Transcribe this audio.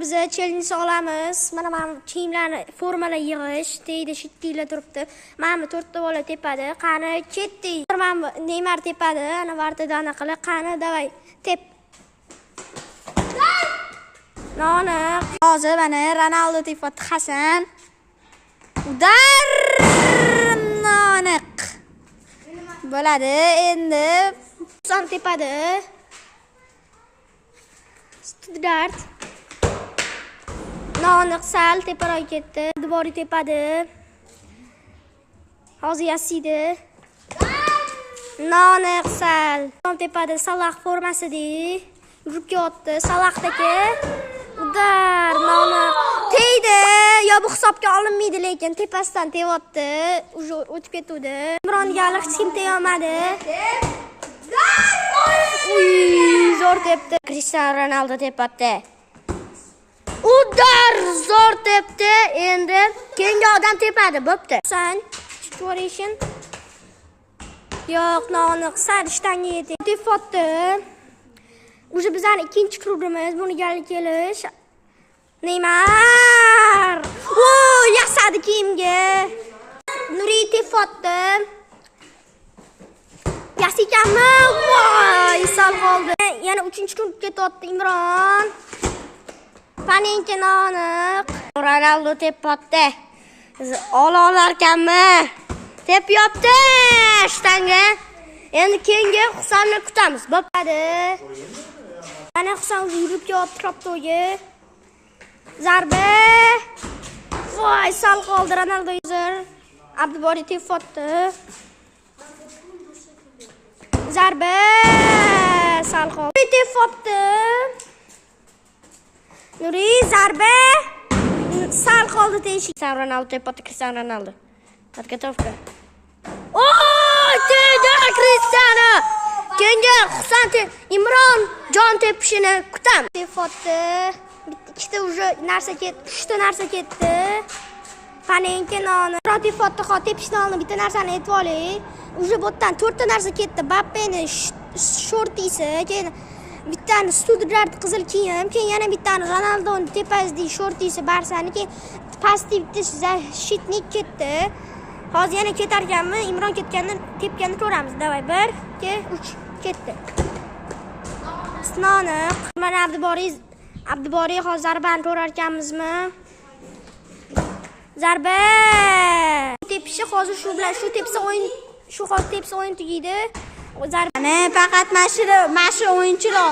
biz challenge olamiz. Mana kiyimlarni formalar yig'ish, deydi shittinglar turibdi. Mana 4 ta bola tepadi. Qani ketdik. Mana Neymar tepadi. Ana vartada ana qilib, qani davay tep. No'niq. Hozir mana Ronaldo tepadi Hasan. Udar no'niq. Bo'ladi. Endi son tepadi. Stuttgart. No'niq sal teparoq ketdi. Dibori tepadi. Hozir yasidi. No'niq sal. Son tepadi Salah formasida. Yuribga o'tdi. Salahdagi udar no'niq. Teydi. Yo bu hisobga olinmaydi, lekin tepasidan tepotdi. O'tib ketdi. Imronga hech kim tegolmadi. Zo'r tepdi. Cristiano Ronaldo tepatdi. Udar zo'r tepdi. Endi keyingi odam tepadi. Bo'pti. San situation. Yo'q, no'niq sal shtanga yetdi. Tepotdi. Уже bizning ikkinchi klubimiz buni gal kelish. Neymar. Yasadi kiyimga. Nuri tepotdi. Yasikanmi? Voy, sal qoldi. Yana 3-klubga ketyapti Imron. Panenka no'niq. Ronaldo tepotdi. Olarkanmi? Tepyapti shtanga. Endi keyingi Husanni kutamiz. Bo'padi. Ana Husan yurib kelib turibdi. Zarba. Voy, sal qoldi Ronaldo hozir. Abdubori tepotdi. Zarba. Sal qoldi. Tepotdi. Nuri zarba. Sal qoldi teshi. Ronaldo tepotdi Cristiano Ronaldo. Подготовка. Teydi Cristiano. Keyingi Husan Imron jon tepishini kutamiz. Tepotdi. Ikkita уже narsa ketdi, 3 ta narsa ketdi. Panenka noni. Tepotdi, tepishni oldi, bitta narsani aytib oling. Уже botdan 4 ta narsa ketdi. Bappeni shortisi, keyin bittani Stuttgart qizil kiyim, keyin yana bittani Ronaldoning tepasidagi shortisi Barsani, keyin pastda bitta shitnik ketdi. Hozir yana ketarkanmi? Imron ketgandan tepganni ko'ramiz. Davay 1, 2, 3 ketdi. No'niq. Mana Abdubori hozir zarbani ko'rarkanmizmi? Zarba. Tepishi hozir shu bilan shu hozir tepsa o'yin tugaydi. Zarbani faqat mashina o'yinchilar